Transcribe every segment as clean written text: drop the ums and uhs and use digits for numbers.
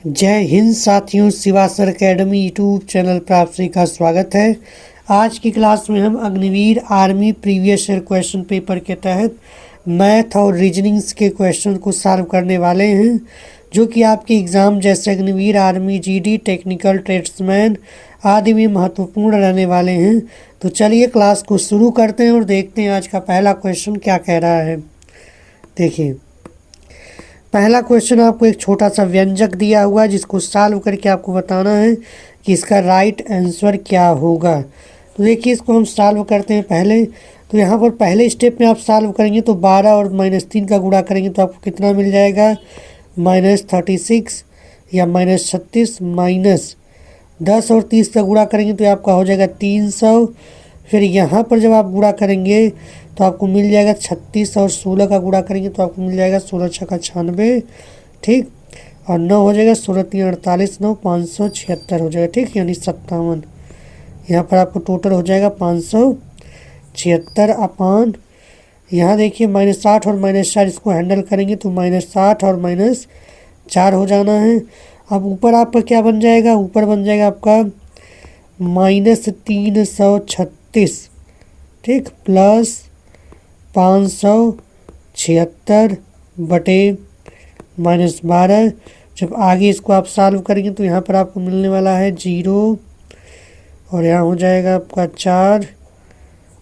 जय हिंद साथियों, Shiva sir academy YouTube channel पर आप सभी का स्वागत है। आज की क्लास में हम Agniveer army previous year question paper के तहत मैथ और रीजनिंग्स के क्वेश्चन को सॉल्व करने वाले हैं, जो कि आपके एग्ज़ाम जैसे Agniveer army, GD, technical, tradesman आदि में महत्वपूर्ण रहने वाले हैं। तो चलिए क्लास को शुरू करते हैं और देखते हैं आज का पहला क्वेश्चन क्या कह रहा है। देखिए, पहला क्वेश्चन आपको एक छोटा सा व्यंजक दिया हुआ है, जिसको सॉल्व करके आपको बताना है कि इसका राइट आंसर क्या होगा। तो देखिए, इसको हम सॉल्व करते हैं पहले। तो यहाँ पर पहले स्टेप में आप सॉल्व करेंगे तो 12 और -3 का गुणा करेंगे तो आपको कितना मिल जाएगा, -36 या -36 माइनस 10 और 30 का गुणा करेंगे तो आपका हो जाएगा 300। फिर यहाँ पर जब आप गुणा करेंगे तो आपको मिल जाएगा 36 और 16 का गुणा करेंगे तो आपको मिल जाएगा 16 छक्का 96, ठीक। और 9 हो जाएगा, 16 3 48, 9 576 हो जाएगा, ठीक, यानी 57। यहाँ पर आपको टोटल हो जाएगा 576 अपान, यहाँ देखिए -8 और -4 इसको हैंडल करेंगे तो -8 और -4 हो जाना है। अब ऊपर आपका क्या बन जाएगा, ऊपर बन जाएगा आपका -336, ठीक, प्लस 576 बटे -12। जब आगे इसको आप सॉल्व करेंगे तो यहाँ पर आपको मिलने वाला है 0 और यहाँ हो जाएगा आपका 4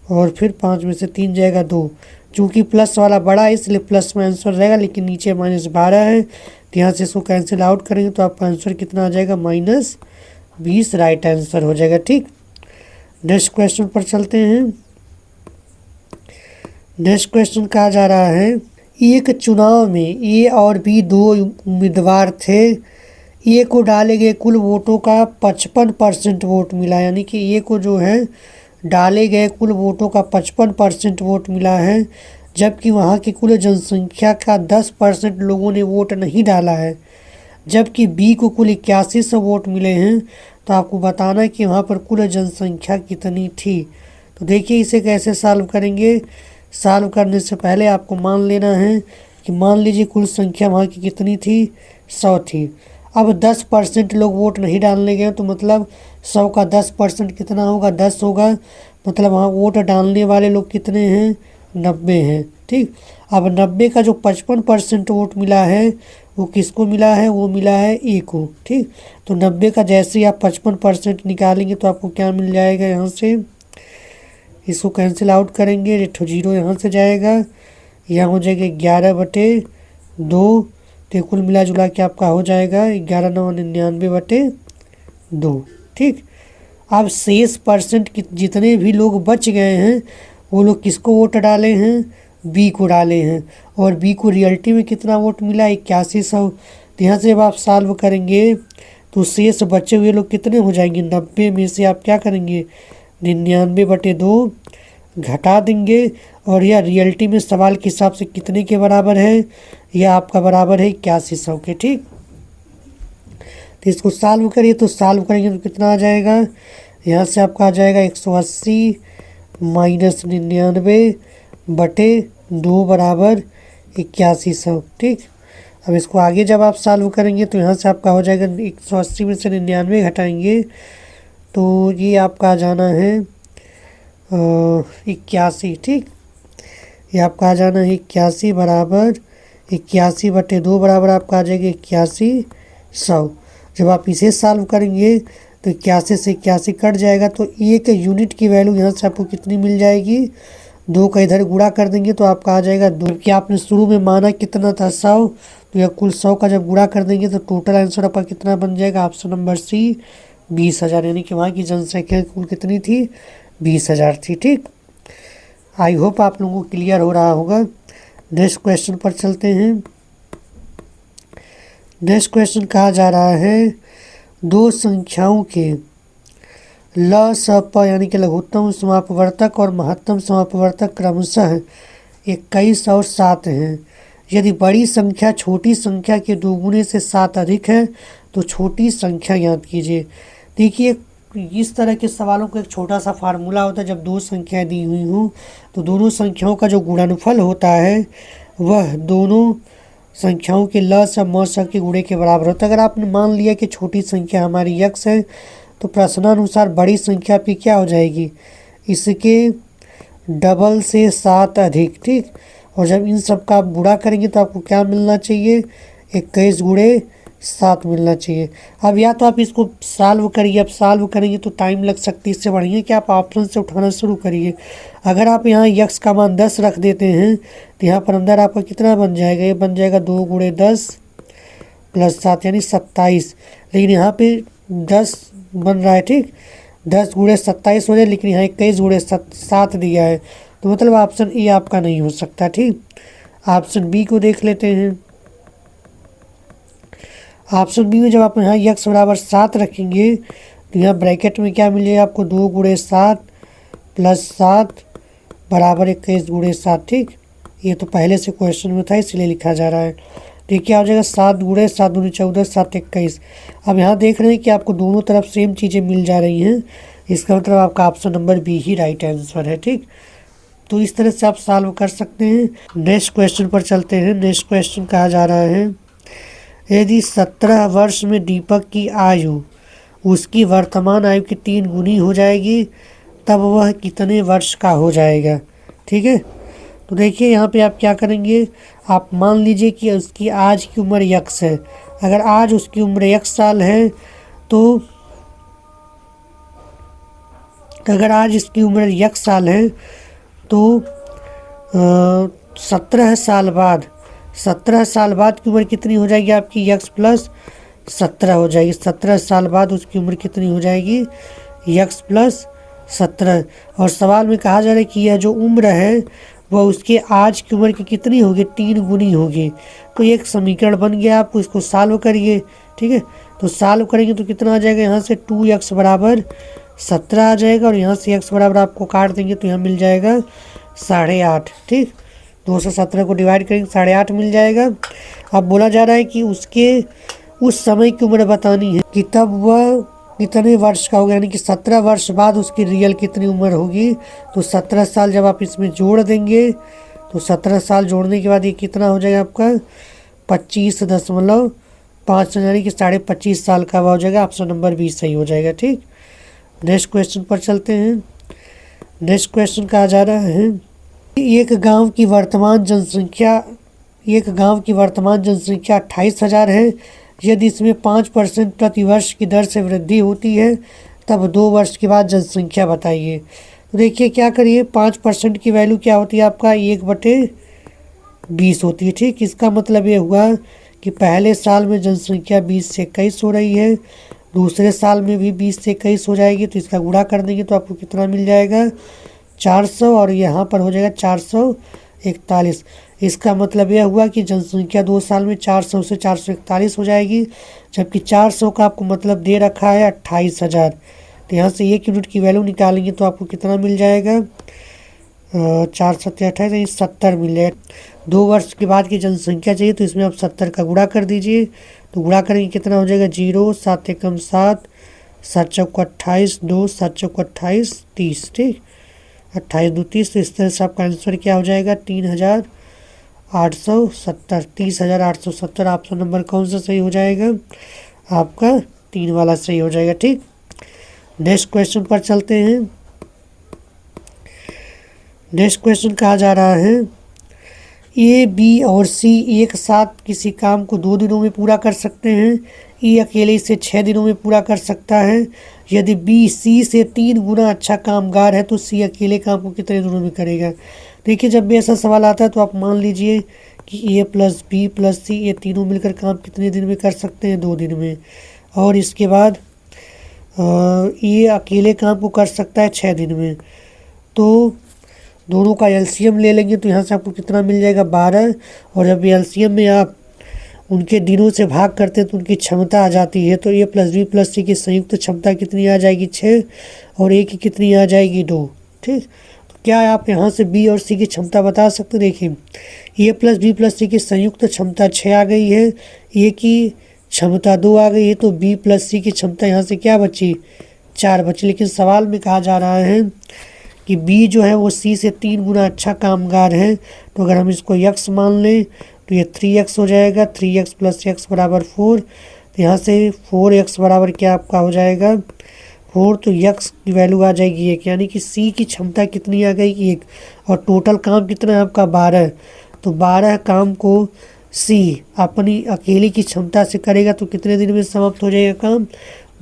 और फिर 5 में से 3 जाएगा 2। चूँकि प्लस वाला बड़ा है इसलिए प्लस में आंसर रहेगा, लेकिन नीचे -12 है तो यहाँ से इसको कैंसिल आउट करेंगे तो आपका आंसर कितना आ जाएगा, -20 राइट आंसर हो जाएगा, ठीक। नेक्स्ट क्वेश्चन पर चलते हैं। नेक्स्ट क्वेश्चन कहा जा रहा है, एक चुनाव में ए और बी दो उम्मीदवार थे। ए को डाले गए कुल वोटों का 55% वोट मिला, यानी कि ए को जो है डाले गए कुल वोटों का 55% वोट मिला है, जबकि वहाँ की कुल जनसंख्या का 10% लोगों ने वोट नहीं डाला है। जबकि बी को कुल 8100 वोट मिले हैं। तो आपको बताना है कि वहाँ पर कुल जनसंख्या कितनी थी। तो देखिए, इसे कैसे सॉल्व करेंगे। सॉल्व करने से पहले आपको मान लेना है कि मान लीजिए कुल संख्या वहाँ की कितनी थी, 100 थी। अब 10% लोग वोट नहीं डालने गए तो मतलब 100 का 10% कितना होगा, 10 होगा। मतलब वहाँ वोट डालने वाले लोग कितने हैं, 90 हैं, ठीक। अब 90 का जो 55% वोट मिला है वो किसको मिला है, वो मिला है ए को, ठीक। तो 90 का जैसे ही आप 55% निकालेंगे तो आपको क्या मिल जाएगा, यहाँ से इसको कैंसिल आउट करेंगे तो 0 यहाँ से जाएगा, यहाँ हो जाएगा 11/2। तो कुल मिला जुला के आपका हो जाएगा 11,999/2, ठीक। अब शेष परसेंट जितने भी लोग बच गए हैं वो लोग किसको वोट डाले हैं, बी को डाले हैं। और बी को रियलिटी में कितना वोट मिला, 8100। तो यहाँ से जब आप सॉल्व करेंगे तो शेष बचे हुए लोग कितने हो जाएंगे, 90 में से आप क्या करेंगे, 99/2 घटा देंगे। और यह रियलिटी में सवाल के हिसाब से कितने के बराबर है, यह आपका बराबर है 8100 के, ठीक। तो इसको सॉल्व करिए, तो सॉल्व करेंगे तो कितना आ जाएगा, यहाँ से आपका आ जाएगा 180 माइनस 99/2 बराबर 8100, ठीक। अब इसको आगे जब आप सॉल्व करेंगे तो यहाँ से आपका हो जाएगा 180 में से 99 घटाएंगे तो ये आपका आ जाना है 81, ठीक। ये आपका आ जाना है 81 बराबर 81/2 बराबर आपका आ जाएगा 8100। जब आप इसे सॉल्व करेंगे तो 81 से 81 कट जाएगा तो एक यूनिट की वैल्यू यहाँ से आपको कितनी मिल जाएगी, 2 का इधर गुणा कर देंगे तो आपका आ जाएगा 2। कि आपने शुरू में माना कितना था, 100। तो यह कुल 100 का जब गुणा कर देंगे तो टोटल आंसर आपका कितना बन जाएगा, ऑप्शन नंबर सी 20,000, यानी कि वहाँ की जनसंख्या कुल कितनी थी, 20,000 थी, ठीक। आई होप आप लोगों को क्लियर हो रहा होगा। नेक्स्ट क्वेश्चन पर चलते हैं। नेक्स्ट क्वेश्चन कहा जा रहा है, दो संख्याओं के ल स प यानी कि लघुत्तम समापवर्तक और महत्तम समापवर्तक क्रमशः 21 और 7 हैं। यदि बड़ी संख्या छोटी संख्या के दोगुने से 7 अधिक है तो छोटी संख्या ज्ञात कीजिए। देखिए, इस तरह के सवालों का एक छोटा सा फार्मूला होता है। जब दो संख्याएं दी हुई हों तो दोनों संख्याओं का जो गुणनफल होता है वह दोनों संख्याओं के ल सब म स के गुणे के बराबर होता है। अगर आपने मान लिया कि छोटी संख्या हमारी यक्स है तो प्रश्नानुसार बड़ी संख्या पे क्या हो जाएगी, इसके डबल से 7 अधिक, ठीक। और जब इन सब का आप गुणा करेंगे तो आपको क्या मिलना चाहिए, 21 गुणे 7 मिलना चाहिए। अब या तो आप इसको सॉल्व करिए, अब सॉल्व करेंगे तो टाइम लग सकती है, इससे बढ़िया कि आप ऑप्शन से उठाना शुरू करिए। अगर आप यहाँ यक्स का मान 10 रख देते हैं तो यहाँ पर अंदर आपका कितना बन जाएगा, ये बन जाएगा 2 गुणे 10 प्लस 7 यानी 27। लेकिन यहाँ पे 10 बन रहा है, ठीक, 10 गुणे 27 हो जाए, लेकिन यहाँ 21 गुणे 7 दिया है, तो मतलब ऑप्शन ए आपका नहीं हो सकता, ठीक। ऑप्शन बी को देख लेते हैं। ऑप्शन बी में जब आप यहाँ यक्स बराबर 7 रखेंगे तो यहाँ ब्रैकेट में क्या मिलेगा आपको, 2 गुणे 7 प्लस 7 बराबर 21 गुणे 7, ठीक। ये तो पहले से क्वेश्चन में था इसलिए लिखा जा रहा है। तो क्या हो जाएगा, 7 गुणे 7 दूनी 14 7 21। अब यहाँ देख रहे हैं कि आपको दोनों तरफ सेम चीज़ें मिल जा रही हैं, इसका मतलब आपका ऑप्शन नंबर बी ही राइट आंसर है, ठीक। तो इस तरह से आप सॉल्व कर सकते हैं। नेक्स्ट क्वेश्चन पर चलते हैं। नेक्स्ट क्वेश्चन कहा जा रहा है, यदि 17 वर्ष में दीपक की आयु उसकी वर्तमान आयु की 3 गुनी हो जाएगी तब वह कितने वर्ष का हो जाएगा, ठीक है। तो देखिए यहाँ पे आप क्या करेंगे, आप मान लीजिए कि उसकी आज की उम्र यक्स है। अगर आज उसकी उम्र 1 साल है तो अगर आज इसकी उम्र 1 साल है तो 17 साल बाद की उम्र कितनी हो जाएगी आपकी, यक्स प्लस 17 हो जाएगी। 17 साल बाद उसकी उम्र कितनी हो जाएगी, यक्स प्लस 17। और सवाल में कहा जा रहा है कि यह जो उम्र है वह उसके आज की उम्र की कितनी होगी, 3 गुनी होगी। तो एक समीकरण बन गया, आपको इसको सॉल्व करिए, ठीक है। तो सॉल्व करेंगे तो कितना आ जाएगा, यहाँ से 2x बराबर 17 आ जाएगा और यहाँ से x बराबर आपको काट देंगे तो यहाँ मिल जाएगा 8.5, ठीक। 217 को डिवाइड करेंगे 8.5 मिल जाएगा। अब बोला जा रहा है कि उसके उस समय की उम्र बतानी है कि तब वह कितने वर्ष का होगा, यानी कि 17 वर्ष बाद उसकी रियल कितनी उम्र होगी। तो 17 साल जब आप इसमें जोड़ देंगे तो 17 साल जोड़ने के बाद ये कितना हो जाएगा आपका 25.5 यानी कि 25.5 साल का हो जाएगा। ऑप्शन नंबर 20 सही हो जाएगा, ठीक। नेक्स्ट क्वेश्चन पर चलते हैं। नेक्स्ट क्वेश्चन कहा जा रहा है, एक गांव की वर्तमान जनसंख्या 28,000 है। यदि इसमें 5% प्रतिवर्ष की दर से वृद्धि होती है तब 2 वर्ष के बाद जनसंख्या बताइए। तो देखिए क्या करिए, 5% की वैल्यू क्या होती है आपका, 1/20 होती है, ठीक। इसका मतलब ये हुआ कि पहले साल में जनसंख्या 20 से 21 हो रही है, दूसरे साल में भी 20 से 21 हो जाएगी। तो इसका गुणा कर देंगे तो आपको कितना मिल जाएगा, 400, और यहाँ पर हो जाएगा 441। इसका मतलब यह हुआ कि जनसंख्या 2 साल में 400 से 441 हो जाएगी, जबकि 400 का आपको मतलब दे रखा है 28,000। तो यहाँ से 1 यूनिट की वैल्यू निकालेंगे तो आपको कितना मिल जाएगा, 4 सत्ते 28 70 मिल जाएगा। 2 वर्ष के बाद की जनसंख्या चाहिए तो इसमें आप 70 का गुणा कर दीजिए। तो गुणा करेंगे कितना हो जाएगा, 0 7 एकम 7 7 चौक 28 2 7 चौक 28 30, ठीक। 28 2 30। तो इस तरह से आपका आंसर क्या हो जाएगा, 3,870 30,870। ऑप्शन नंबर कौन सा सही हो जाएगा, आपका 3 वाला सही हो जाएगा, ठीक। नेक्स्ट क्वेश्चन पर चलते हैं। नेक्स्ट क्वेश्चन कहा जा रहा है, ए, बी और सी एक साथ किसी काम को 2 दिनों में पूरा कर सकते हैं। ए अकेले इसे 6 दिनों में पूरा कर सकता है। यदि बी सी से 3 गुना अच्छा कामगार है तो सी अकेले काम को कितने दिनों में करेगा। देखिए जब भी ऐसा सवाल आता है तो आप मान लीजिए कि ए प्लस बी प्लस सी ये तीनों मिलकर काम कितने दिन में कर सकते हैं, 2 दिन में। और इसके बाद ये अकेले काम को कर सकता है 6 दिन में। तो दोनों का एलसीएम ले लेंगे तो यहाँ से आपको कितना मिल जाएगा, 12। और जब एलसीएम में आप उनके दिनों से भाग करते हैं तो उनकी क्षमता आ जाती है। तो ए प्लस बी प्लस सी की संयुक्त क्षमता कितनी आ जाएगी, 6, और ए की कितनी आ जाएगी, 2, ठीक। तो क्या आप यहाँ से बी और सी की क्षमता बता सकते हैं। देखिए ए प्लस बी प्लस सी की संयुक्त क्षमता 6 आ गई है, ए की क्षमता 2 आ गई है, तो बी प्लस सी की क्षमता यहाँ से क्या बची, 4 बची। लेकिन सवाल में कहा जा रहा है कि बी जो है वो सी से 3 गुना अच्छा कामगार है। तो अगर हम इसको यक्स मान लें तो ये 3x हो जाएगा, 3x + x बराबर 4। तो यहाँ से 4x बराबर क्या आपका हो जाएगा 4। तो x की वैल्यू आ जाएगी 1, यानी कि c की क्षमता कितनी आ गई 1। और टोटल काम कितना है आपका 12। तो 12 काम को c अपनी अकेली की क्षमता से करेगा तो कितने दिन में समाप्त हो जाएगा काम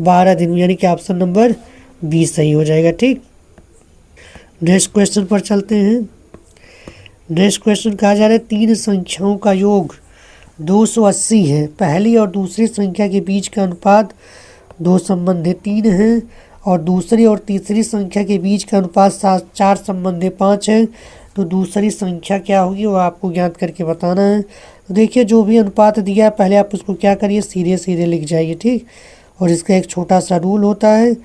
12 दिन में, यानी कि ऑप्शन नंबर 20 सही हो जाएगा। ठीक, नेक्स्ट क्वेश्चन पर चलते हैं। नेक्स्ट क्वेश्चन कहा जा रहा है तीन संख्याओं का योग 280 है। पहली और दूसरी संख्या के बीच का अनुपात 2/3 है और दूसरी और तीसरी संख्या के बीच का अनुपात 4/5 है। तो दूसरी संख्या क्या होगी वो आपको ज्ञात करके बताना है। तो देखिए जो भी अनुपात दिया है पहले आप उसको क्या करिए सीधे सीधे लिख जाइए। ठीक, और इसका एक छोटा सा रूल होता है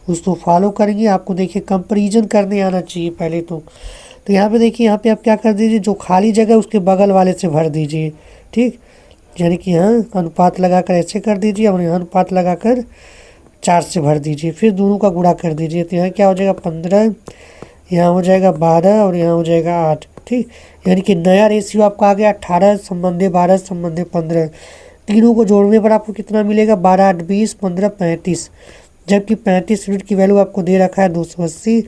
उसको फॉलो करेंगे। आपको देखिए कंपैरिजन करने आना चाहिए पहले तो यहाँ पे देखिए यहाँ पे आप क्या कर दीजिए जो खाली जगह उसके बगल वाले से भर दीजिए। ठीक, यानी कि यहाँ अनुपात लगाकर ऐसे कर दीजिए और यहाँ अनुपात लगाकर 4 से भर दीजिए, फिर दोनों का गुणा कर दीजिए। तो यहाँ क्या हो जाएगा 15, यहाँ हो जाएगा 12 और यहाँ हो जाएगा 8। ठीक, यानी कि नया रेशियो आपका आ गया 18/12/15। तीनों को जोड़ने पर आपको कितना मिलेगा 12 8 20 15 35, जबकि 35 यूनिट की वैल्यू आपको दे रखा है 280।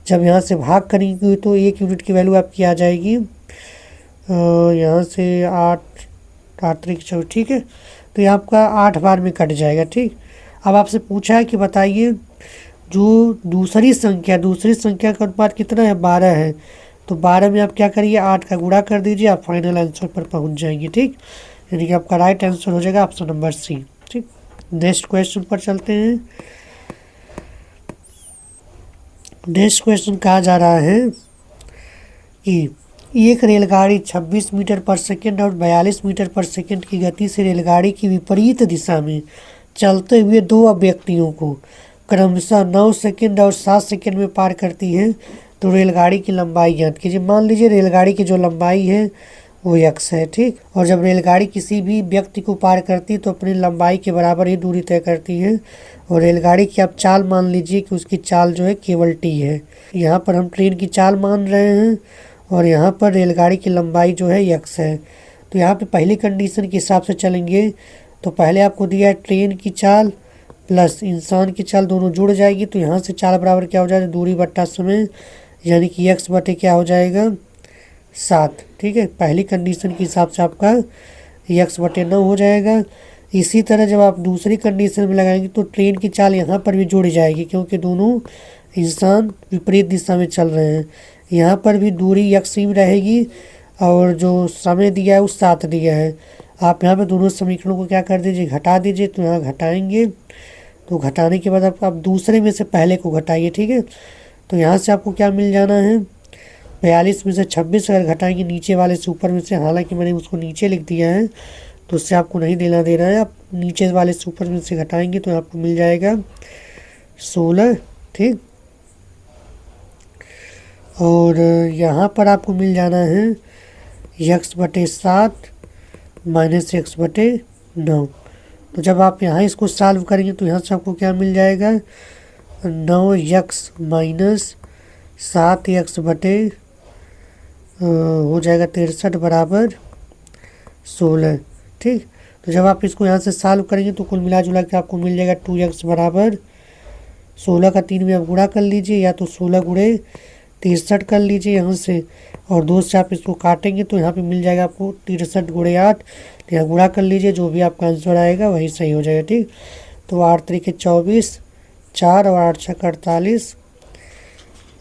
जब यहाँ से भाग करेंगे तो 1 यूनिट की वैल्यू आपकी आ जाएगी यहाँ से 8 3 14। ठीक है, तो ये आपका 8 बार में कट जाएगा। ठीक, अब आपसे पूछा है कि बताइए जो दूसरी संख्या का अनुपात कितना है 12 है। तो 12 में आप क्या करिए 8 का गुणा कर दीजिए, आप फाइनल आंसर पर पहुँच जाएंगे। ठीक, यानी कि आपका राइट आंसर हो जाएगा ऑप्शन नंबर सी। ठीक, नेक्स्ट क्वेश्चन पर चलते हैं। नेक्स्ट क्वेश्चन कहा जा रहा है कि एक रेलगाड़ी 26 मीटर पर सेकंड और 42 मीटर पर सेकंड की गति से रेलगाड़ी की विपरीत दिशा में चलते हुए दो व्यक्तियों को क्रमशः 9 सेकंड और 7 सेकंड में पार करती है। तो रेलगाड़ी की लंबाई ज्ञात कीजिए। मान लीजिए रेलगाड़ी की जो लंबाई है वो x है। ठीक, और जब रेलगाड़ी किसी भी व्यक्ति को पार करती है तो अपनी लंबाई के बराबर ही दूरी तय करती है। और रेलगाड़ी की आप चाल मान लीजिए कि उसकी चाल जो है केवल t है। यहाँ पर हम ट्रेन की चाल मान रहे हैं और यहाँ पर रेलगाड़ी की लंबाई जो है x है। तो यहाँ पे पहली कंडीशन के हिसाब से चलेंगे तो पहले आपको दिया है ट्रेन की चाल प्लस इंसान की चाल दोनों जुड़ जाएगी। तो यहाँ से चाल बराबर क्या हो जाएगा दूरी बट्टा समय, यानी कि x बटे क्या हो जाएगा 7। ठीक है, पहली कंडीशन के हिसाब से आपका x बटे 9 हो जाएगा। इसी तरह जब आप दूसरी कंडीशन में लगाएंगे तो ट्रेन की चाल यहाँ पर भी जुड़ जाएगी क्योंकि दोनों इंसान विपरीत दिशा में चल रहे हैं। यहाँ पर भी दूरी x ही रहेगी और जो समय दिया है वो 7 दिया है। आप यहाँ पे दोनों समीकरणों को क्या कर दीजिए घटा दीजिए। तो यहाँ घटाएंगे तो घटाने के बाद आप दूसरे में से पहले को घटाइए। ठीक है, तो यहाँ से आपको क्या मिल जाना है 42 में से 26 अगर घटाएंगे नीचे वाले से ऊपर में से, हालांकि मैंने उसको नीचे लिख दिया है तो उससे आपको नहीं देना दे रहा है। आप नीचे वाले से ऊपर में से घटाएंगे तो आपको मिल जाएगा 16। ठीक, और यहाँ पर आपको मिल जाना है x बटे 7 माइनस x बटे 9। तो जब आप यहाँ इसको सॉल्व करेंगे तो यहाँ से आपको क्या मिल जाएगा 9x माइनस 7x बटे हो जाएगा 63 बराबर 16। ठीक, तो जब आप इसको यहाँ से सॉल्व करेंगे तो कुल मिला जुला के आपको मिल जाएगा 2x बराबर 16 का 3 में आप गुणा कर लीजिए, या तो 16 गुणे 63 कर लीजिए यहाँ से, और 2 से आप इसको काटेंगे तो यहाँ पे मिल जाएगा आपको 63 गुणे 8। तो यहाँ गुणा कर लीजिए, जो भी आपका आंसर आएगा वही सही हो जाएगा। ठीक, तो 8 3 24 4 और 8 6 48,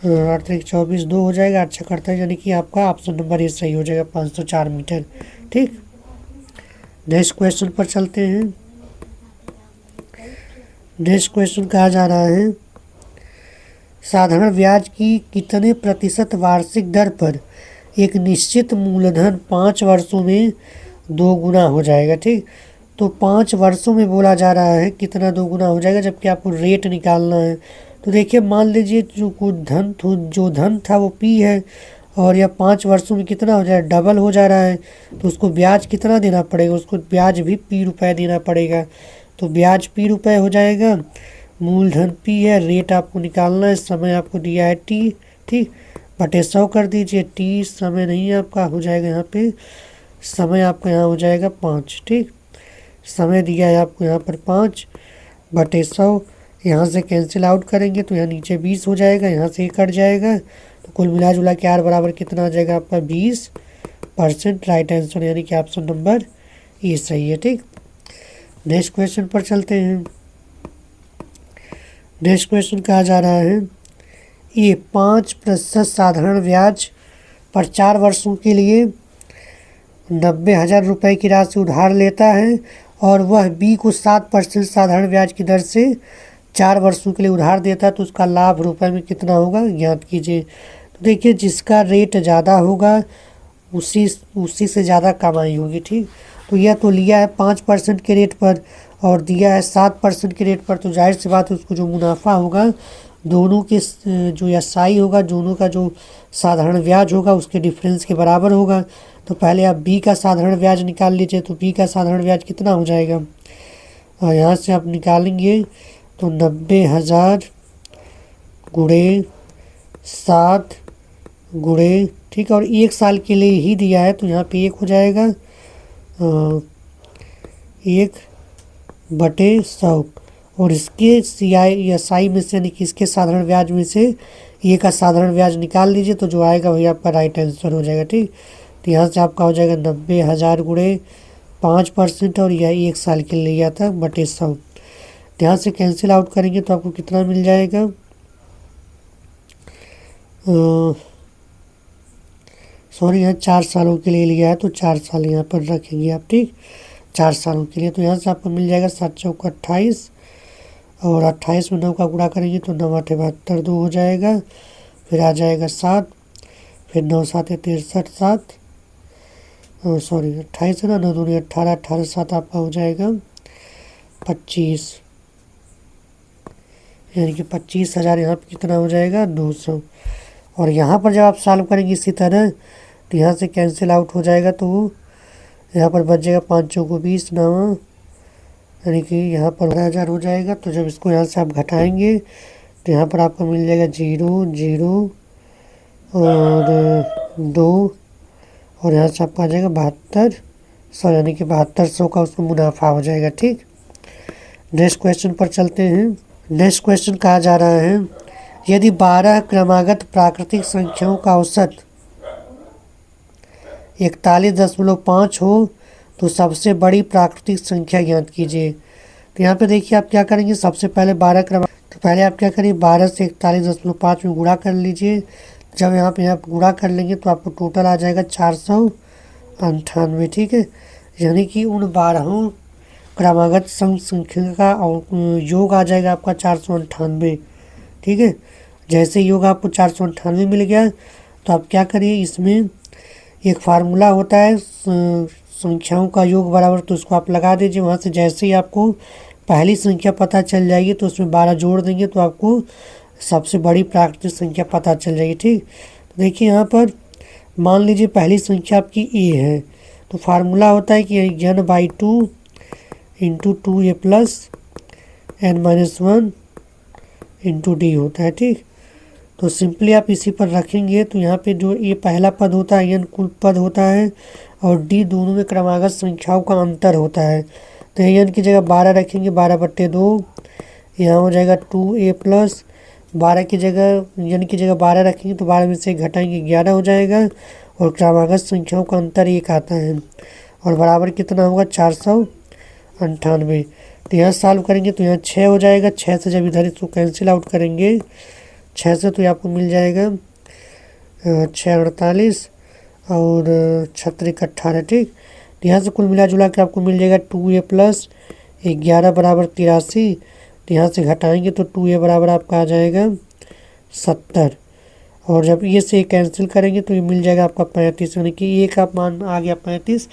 8 3 24 2 हो जाएगा, 8 6 48, यानी कि आपका ऑप्शन नंबर ये सही हो जाएगा 504 मीटर। ठीक, नेक्स्ट क्वेश्चन पर चलते हैं। नेक्स्ट क्वेश्चन कहा जा रहा है साधारण ब्याज की कितने प्रतिशत वार्षिक दर पर एक निश्चित मूलधन 5 वर्षों में 2 गुना हो जाएगा। ठीक, तो 5 वर्षों में बोला जा रहा है कितना 2 गुना हो जाएगा, जबकि आपको रेट निकालना है। तो देखिए मान लीजिए जो धन था वो P है और यह 5 वर्षों में कितना हो जाएगा डबल हो जा रहा है। तो उसको ब्याज कितना देना पड़ेगा, उसको ब्याज भी P रुपये देना पड़ेगा। तो ब्याज P रुपये हो जाएगा, मूलधन P है, रेट आपको निकालना है, समय आपको दिया है T। ठीक, बटे 100 कर दीजिए, T समय नहीं है आपका, हो जाएगा यहाँ पे समय आपका यहाँ हो जाएगा 5। ठीक, समय दिया है आपको यहाँ पर 5/100। यहाँ से कैंसिल आउट करेंगे तो यहाँ नीचे 20 हो जाएगा, यहाँ से कट जाएगा, तो कुल मिला जुला के आर बराबर कितना आ जाएगा आपका 20%। राइट आंसर यानी कि ऑप्शन नंबर ए सही है। ठीक, नेक्स्ट क्वेश्चन पर चलते हैं। नेक्स्ट क्वेश्चन कहा जा रहा है ए 5% साधारण ब्याज पर 4 वर्षों के लिए 90,000 रुपये की राशि उधार लेता है और वह बी को 7% साधारण ब्याज की दर से 4 वर्षों के लिए उधार देता है, तो उसका लाभ रुपए में कितना होगा ज्ञात कीजिए। तो देखिए, जिसका रेट ज़्यादा होगा उसी से ज़्यादा कमाई होगी। ठीक, तो यह तो लिया है 5% के रेट पर और दिया है 7% के रेट पर, तो जाहिर सी बात है उसको जो मुनाफा होगा दोनों के जो एसआई होगा, दोनों का जो साधारण ब्याज होगा उसके डिफरेंस के बराबर होगा। तो पहले आप बी का साधारण ब्याज निकाल लीजिए, तो बी का साधारण ब्याज कितना हो जाएगा, और यहाँ से आप निकालेंगे तो 90,000 गुणे 7 गुणे, ठीक है, और 1 साल के लिए ही दिया है तो यहाँ पे 1 हो जाएगा 1/100, और इसके सीआई एस आई में से यानी कि इसके साधारण ब्याज में से ए का साधारण ब्याज निकाल दीजिए, तो जो आएगा वही आपका राइट आंसर हो जाएगा। ठीक, तो यहाँ से आपका हो जाएगा 90,000 गुणे 5% और यह 1 साल के लिए लिया था /100। यहाँ से कैंसिल आउट करेंगे तो आपको कितना मिल जाएगा, सॉरी यहाँ 4 सालों के लिए लिया है तो 4 साल यहाँ पर रखेंगे आप। ठीक, 4 सालों के लिए, तो यहाँ से आपको मिल जाएगा 7 चौक 28 और 28 में 9 का गुणा करेंगे तो 9 8 72 2 हो जाएगा, फिर आ जाएगा 7, फिर 9 7 63 7, सॉरी 28 है ना, 9 2 18 18 7 आपका हो जाएगा 25, यानी कि 25,000 यहाँ पर कितना हो जाएगा 200। और यहाँ पर जब आप सॉल्व करेंगे इसी तरह तो यहाँ से कैंसिल आउट हो जाएगा, तो यहाँ पर बच जाएगा 5 चौक 20 9, यानी कि यहाँ पर 12,000 हो जाएगा। तो जब इसको यहाँ से आप घटाएंगे तो यहाँ पर आपको मिल जाएगा 0 0 और 2, और यहाँ से आपका आ जाएगा 7200, यानी कि 7200 का उसको मुनाफा हो जाएगा। ठीक, नेक्स्ट क्वेश्चन पर चलते हैं। नेक्स्ट क्वेश्चन कहा जा रहा है यदि 12 क्रमागत प्राकृतिक संख्याओं का औसत 41.5 हो तो सबसे बड़ी प्राकृतिक संख्या ज्ञात कीजिए। तो यहाँ पे देखिए आप क्या करेंगे, सबसे पहले 12 क्रमांक, तो पहले आप क्या करिए 12 से 41.5 में गुणा कर लीजिए। जब यहाँ पे आप गुणा कर लेंगे तो आपको टोटल आ जाएगा 498। ठीक है, यानी कि उन 12 क्रमागत संख्या का योग आ जाएगा आपका 498। ठीक है, जैसे योग आपको 498 मिल गया तो आप क्या करिए, इसमें एक फार्मूला होता है संख्याओं का योग बराबर, तो उसको आप लगा दीजिए। वहाँ से जैसे ही आपको पहली संख्या पता चल जाएगी तो उसमें 12 जोड़ देंगे तो आपको सबसे बड़ी प्राकृतिक संख्या पता चल जाएगी। ठीक, तो देखिए यहाँ पर मान लीजिए पहली संख्या आपकी ए है, तो फार्मूला होता है कि n/2 × 2a + n-1 × d होता है। ठीक, तो सिंपली आप इसी पर रखेंगे तो यहाँ पे जो ये पहला पद होता है n कुल पद होता है और d दोनों में क्रमागत संख्याओं का अंतर होता है। तो n की जगह 12 रखेंगे, 12/2, यहाँ हो जाएगा 2a + 12 की जगह n की जगह 12 रखेंगे तो 12 में से घटाएंगे 11 हो जाएगा, और क्रमागत संख्याओं का अंतर 1 आता है, और बराबर कितना होगा 498। तो यहाँ सॉल्व करेंगे तो यहाँ 6 हो जाएगा, 6 से जब इधर इसको कैंसिल आउट करेंगे 6 से तो आपको मिल जाएगा 6 48 और 36 18। ठीक, तो यहाँ से कुल मिला जुला के आपको मिल जाएगा 2a + 11 बराबर 83। तो यहाँ से घटाएंगे तो 2a बराबर आपका आ जाएगा 70, और जब ये से कैंसिल करेंगे तो ये मिल जाएगा आपका 35, यानी कि ए का मान आ गया 35,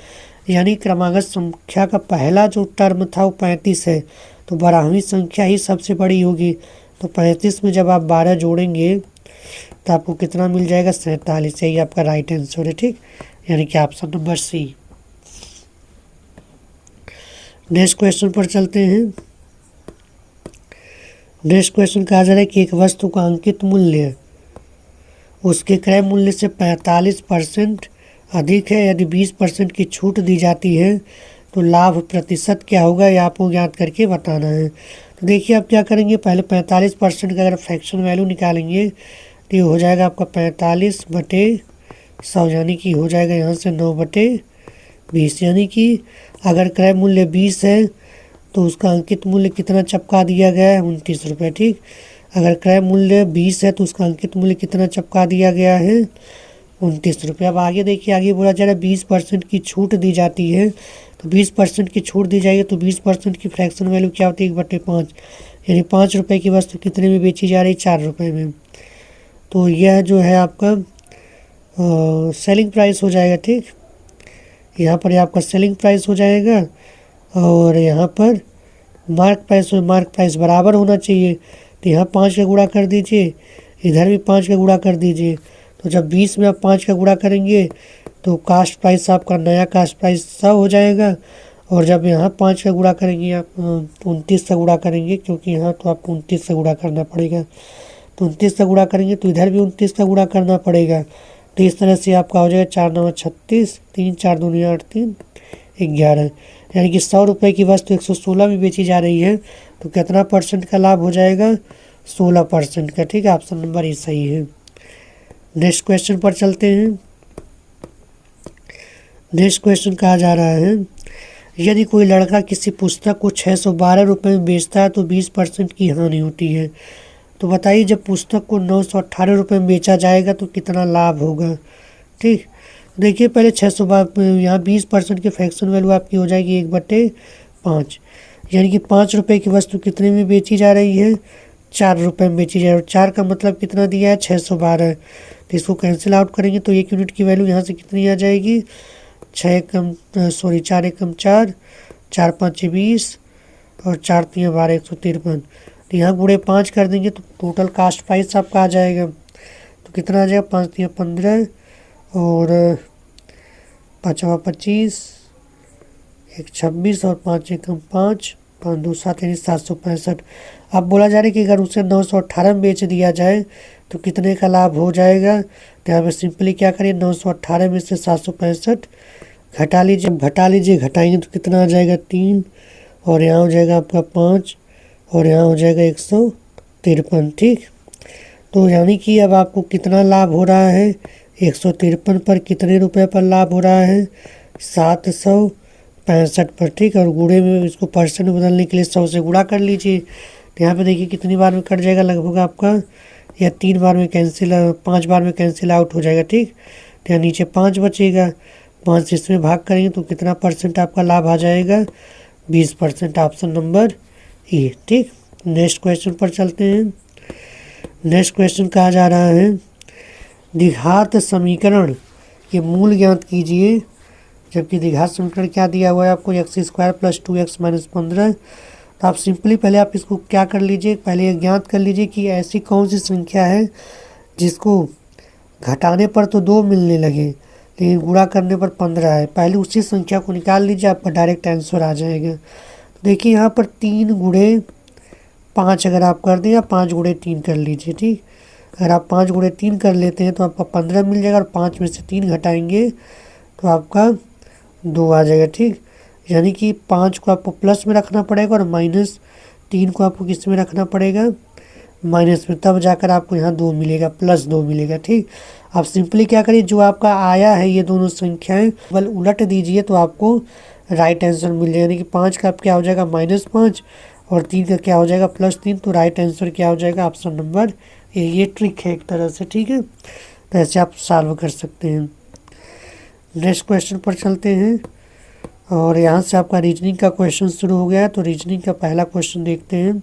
यानी क्रमागत संख्या का पहला जो टर्म था वो 35 है, तो 12वीं संख्या ही सबसे बड़ी होगी। तो 35 में जब आप 12 जोड़ेंगे तो आपको कितना मिल जाएगा 47, यही आपका राइट आंसर है। ठीक, यानी कि option number C. Next question पर चलते हैं। नेक्स्ट क्वेश्चन कहा जा रहा है कि एक वस्तु का अंकित मूल्य उसके क्रय मूल्य से 45% अधिक है। यदि 20% की छूट दी जाती है तो लाभ प्रतिशत क्या होगा, ये आपको ज्ञात करके बताना है। तो देखिए आप क्या करेंगे, पहले 45% का अगर फ्रैक्शन वैल्यू निकालेंगे तो ये हो जाएगा आपका 45/100, यानी कि हो जाएगा यहाँ से 9/20, यानी कि अगर क्रय मूल्य 20 है तो उसका अंकित मूल्य कितना चपका दिया गया है, 29 रुपये। ठीक, अगर क्रय मूल्य 20 है तो उसका अंकित मूल्य कितना चपका दिया गया है, 29 रुपये। अब आगे देखिए, आगे बोला जा रहा है 20% की छूट दी जाती है, तो 20% की छूट दी जाएगी तो 20% की फ्रैक्शन वैल्यू क्या होती है, 1/5, यानी 5 रुपये की वस्तु कितने में बेची जा रही है, 4 रुपये में। तो यह जो है आपका सेलिंग प्राइस हो जाएगा। ठीक, यहाँ पर आपका सेलिंग प्राइस हो जाएगा और यहाँ पर मार्क प्राइस बराबर होना चाहिए। तो यहाँ 5 का गुणा कर दीजिए, इधर भी 5 का गुणा कर दीजिए। तो जब 20 में आप 5 का गुणा करेंगे तो कास्ट प्राइस आपका नया कास्ट प्राइस 100 हो जाएगा। और जब यहाँ 5 का गुणा करेंगे आप 29 का गुणा करेंगे, क्योंकि यहाँ तो आपको 29 का गुणा करना पड़ेगा। तो 29 का गुणा करेंगे तो इधर भी 29 का गुणा करना पड़ेगा। तो इस तरह से आपका हो जाएगा 4 9 36, 3 4 2 8 3 11, यानी कि 100 रुपये की वस्तु 116 में बेची जा रही है। तो कितना परसेंट का लाभ हो जाएगा, 16% का। ठीक है, ऑप्शन नंबर ए सही है। नेक्स्ट क्वेश्चन पर चलते हैं। नेक्स्ट क्वेश्चन कहा जा रहा है, यदि कोई लड़का किसी पुस्तक को 612 रुपये में बेचता है तो 20% की हानि होती है। तो बताइए जब पुस्तक को 918 रुपये में बेचा जाएगा तो कितना लाभ होगा। ठीक, देखिए पहले 612, यहाँ 20% की फ्रैक्शन वैल्यू आपकी हो जाएगी 1/5, यानी कि 5 रुपये की वस्तु कितने में बेची जा रही है, 4 रुपये में बेची जा रही है। और 4 का मतलब कितना दिया है, 612। तो इसको कैंसिल आउट करेंगे तो 1 यूनिट की वैल्यू यहाँ से कितनी आ जाएगी, 4 एकम 4, 4 5 20 और 4 3 12, 153। तो यहाँ गुणे 5 कर देंगे तो टोटल कास्ट प्राइस आपका आ जाएगा। तो कितना आ जाएगा, 5 3 15 और 5 25, 1 26 और 5 1 5, 5 2 7, यानी 765। अब बोला जा रहा है कि अगर उसे 918 में बेच दिया जाए तो कितने का लाभ हो जाएगा। तो यहाँ पर सिंपली क्या करिए, 918 में से 765 घटा लीजिए। घटाएंगे तो कितना आ जाएगा, 3, और यहाँ हो जाएगा आपका 5, और यहाँ हो जाएगा 153। ठीक, तो यानी कि अब आपको कितना लाभ हो रहा है, 153 पर कितने रुपए पर लाभ हो रहा है, 765 पर। ठीक, और गुणे में इसको परसेंट बदलने के लिए 100 से गुणा कर लीजिए। तो यहाँ पे देखिए कितनी बार में कट जाएगा, लगभग आपका या 3 बार में कैंसिल, 5 बार में कैंसिल आउट हो जाएगा। ठीक, तो यहाँ नीचे 5 बचेगा, 5 से इसमें भाग करेंगे तो कितना परसेंट आपका लाभ आ जाएगा, 20%, ऑप्शन नंबर ए। ठीक, नेक्स्ट क्वेश्चन पर चलते हैं। नेक्स्ट क्वेश्चन कहा जा रहा है, द्विघात समीकरण के मूल ज्ञात कीजिए। जबकि द्विघात समीकरण क्या दिया हुआ है आपको, x² + 2x - 15। तो आप सिंपली पहले आप इसको क्या कर लीजिए, पहले ये ज्ञात कर लीजिए कि ऐसी कौन सी संख्या है जिसको घटाने पर तो 2 मिलने लगे लेकिन गुणा करने पर 15 है। पहले उसी संख्या को निकाल लीजिए, आपका डायरेक्ट आंसर आ जाएगा। देखिए यहाँ पर 3 × 5 अगर आप कर दें, या 5 × 3 कर लीजिए। ठीक, अगर आप 5 × 3 कर लेते हैं तो आपका 15 मिल जाएगा, और 5 में से 3 घटाएंगे तो आपका 2 आ जाएगा। ठीक, यानी कि 5 को आपको प्लस में रखना पड़ेगा और -3 को आपको किस में रखना पड़ेगा, माइनस में, तब जाकर आपको यहाँ 2 मिलेगा, +2 मिलेगा। ठीक, आप सिंपली क्या करिए, जो आपका आया है ये दोनों संख्याएं बल उलट दीजिए तो आपको राइट आंसर मिल जाएगा। यानी कि 5 का क्या हो जाएगा, -5, और 3 का क्या हो जाएगा, +3। तो राइट आंसर क्या हो जाएगा, ऑप्शन नंबर ए। ये ट्रिक है एक तरह से। ठीक है, तो ऐसे आप सॉल्व कर सकते हैं। नेक्स्ट क्वेश्चन पर चलते हैं, और यहाँ से आपका रीजनिंग का क्वेश्चन शुरू हो गया है। तो रीजनिंग का पहला क्वेश्चन देखते हैं।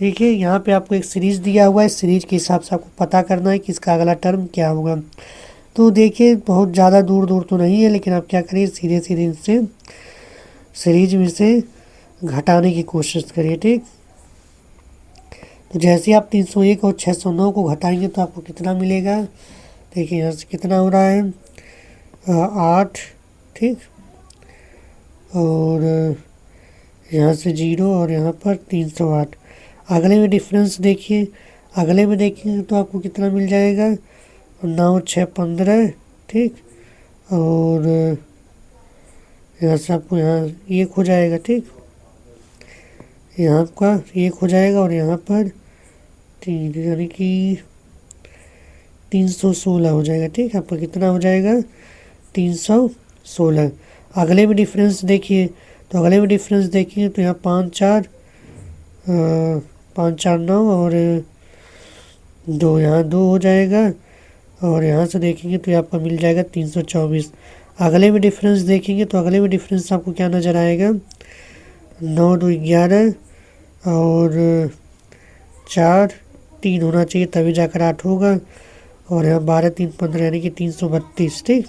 देखिए यहाँ पे आपको एक सीरीज़ दिया हुआ है, सीरीज के हिसाब से आपको पता करना है कि इसका अगला टर्म क्या होगा। तो देखिए बहुत ज़्यादा दूर तो नहीं है, लेकिन आप क्या करिए, सीधे से सीरीज में से घटाने की कोशिश करिए। ठीक, तो जैसे आप 301 और 609 को घटाएंगे तो आपको कितना मिलेगा, देखिए यहाँ से कितना हो रहा है, 8। ठीक, और यहाँ से 0 और यहाँ पर 308। अगले में डिफरेंस देखिए, अगले में देखेंगे तो आपको कितना मिल जाएगा, 9 6 15। ठीक, और यहाँ से आपको यहाँ 1 हो जाएगा, ठीक। यहाँ आपका 1 हो जाएगा और यहाँ पर 3, यानी कि 316 हो जाएगा, ठीक। आपका कितना हो जाएगा? 316। अगले में डिफरेंस देखिए, तो अगले में डिफरेंस देखिए तो यहाँ 5 4 9 और 2, यहाँ 2 हो जाएगा और यहाँ से देखेंगे तो आपका मिल जाएगा 324। अगले में डिफरेंस देखेंगे तो अगले में डिफरेंस आपको क्या नज़र आएगा? 9 2 11 और 4 3 होना चाहिए, तभी जाकर 8 होगा। और यहाँ 12 3 15, यानी कि 332, ठीक।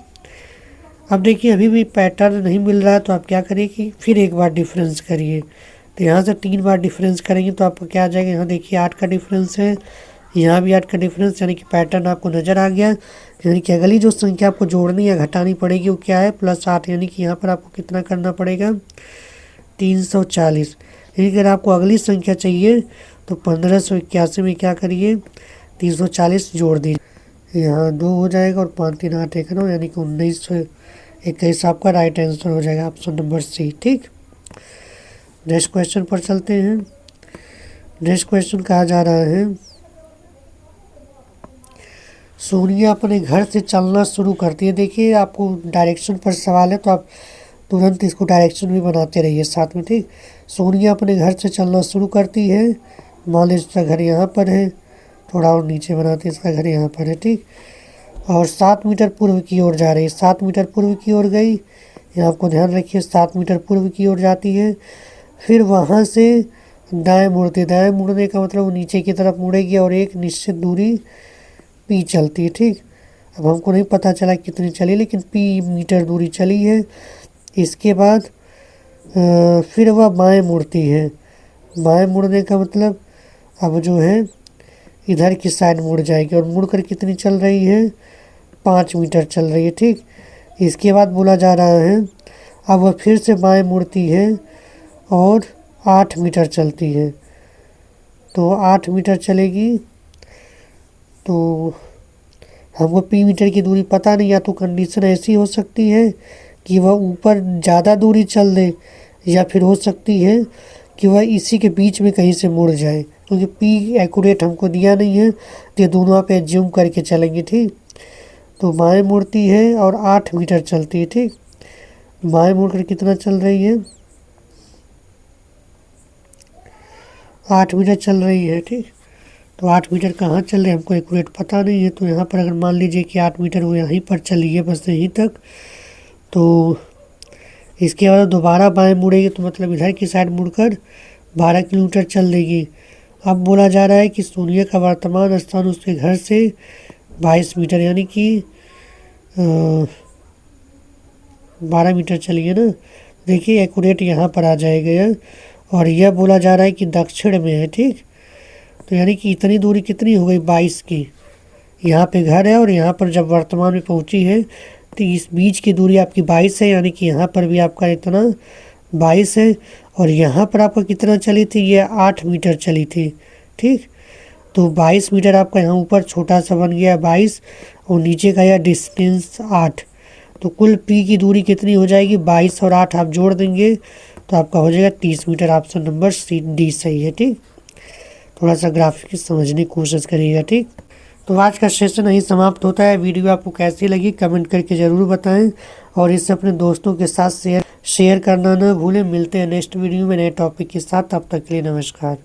अब देखिए अभी भी पैटर्न नहीं मिल रहा है, तो आप क्या करिए कि फिर एक बार डिफरेंस करिए। तो यहाँ से 3 बार डिफरेंस करेंगे तो आपको क्या आ जाएगा? यहाँ देखिए 8 का डिफरेंस है, यहाँ भी 8 का डिफरेंस, यानी कि पैटर्न आपको नज़र आ गया। यानी कि अगली जो संख्या आपको जोड़नी या घटानी पड़ेगी वो क्या है? +8, यानी कि यहाँ पर आपको कितना करना पड़ेगा? 340। यानी कि अगर आपको अगली संख्या चाहिए तो 1581 में क्या करिए? 340 जोड़ दीजिए, यहाँ 2 हो जाएगा और 5 3 8 1 9, यानी कि 1921 आपका राइट आंसर हो जाएगा, ऑप्शन नंबर सी, ठीक। नेक्स्ट क्वेश्चन पर चलते हैं। नेक्स्ट क्वेश्चन कहा जा रहा है, सोनिया अपने घर से चलना शुरू करती है। देखिए आपको डायरेक्शन पर सवाल है तो आप तुरंत इसको डायरेक्शन भी बनाते रहिए साथ में, ठीक। सोनिया अपने घर से चलना शुरू करती है, मान लीजिए इसका घर यहाँ पर है, थोड़ा और नीचे बनाते हैं, इसका घर यहाँ पर है, ठीक। और 7 मीटर पूर्व की ओर जा रही है, 7 मीटर पूर्व की ओर गई, यहाँ आपको ध्यान रखिए 7 मीटर पूर्व की ओर जाती है। फिर वहाँ से दाएँ मुड़ती है, दाएँ मुड़ने का मतलब वो नीचे की तरफ मुड़ेगी और एक निश्चित दूरी पी चलती है, ठीक। अब हमको नहीं पता चला कितनी चली, लेकिन पी मीटर दूरी चली है। इसके बाद फिर वह बाएं मुड़ती है, बाएं मुड़ने का मतलब अब जो है इधर की साइड मुड़ जाएगी और मुड़कर कितनी चल रही है? 5 मीटर चल रही है, ठीक। इसके बाद बोला जा रहा है अब वह फिर से बाएं मुड़ती है और 8 मीटर चलती है। तो 8 मीटर चलेगी, तो हमको पी मीटर की दूरी पता नहीं, या तो कंडीशन ऐसी हो सकती है कि वह ऊपर ज़्यादा दूरी चल दे, या फिर हो सकती है कि वह इसी के बीच में कहीं से मुड़ जाए, क्योंकि पी एक्यूरेट हमको दिया नहीं है, तो ये दोनों आप एज्यूम करके चलेंगे, ठीक। तो बाएं मुड़ती है और 8 मीटर चलती है, ठीक। बाएं मुड़कर कितना चल रही है? 8 मीटर चल रही है, ठीक। तो 8 मीटर कहाँ चल रहे हैं हमको एक्यूरेट पता नहीं है। तो यहाँ पर अगर मान लीजिए कि 8 मीटर वो यहीं पर चली है, बस यहीं तक, तो इसके बाद दोबारा बाएं मुड़ेगी तो मतलब इधर की साइड मुड़कर 12 किलोमीटर चल देगी। अब बोला जा रहा है कि सोनिया का वर्तमान स्थान उसके घर से 22 मीटर, यानी कि 12 मीटर चली है ना। देखिए एक्यूरेट यहाँ पर आ जाएगा, और यह बोला जा रहा है कि दक्षिण में है, ठीक। तो यानी कि इतनी दूरी कितनी हो गई? 22 की। यहाँ पे घर है और यहाँ पर जब वर्तमान में पहुँची है तो इस बीच की दूरी आपकी 22 है, यानी कि यहाँ पर भी आपका इतना 22 है। और यहाँ पर आपका कितना चली थी? ये 8 मीटर चली थी, ठीक। तो 22 मीटर आपका यहाँ ऊपर छोटा सा बन गया 22, और नीचे का यह डिस्टेंस 8। तो कुल पी की दूरी कितनी हो जाएगी? 22 और 8 आप जोड़ देंगे तो आपका हो जाएगा 30 metre, option number C D सही है, ठीक। थोड़ा सा ग्राफिक समझने की कोशिश करिएगा, ठीक। तो आज का सेशन यही समाप्त होता है। वीडियो आपको कैसी लगी कमेंट करके ज़रूर बताएं, और इसे अपने दोस्तों के साथ शेयर करना ना भूलें। मिलते हैं नेक्स्ट वीडियो में नए टॉपिक के साथ, तब तक के लिए नमस्कार।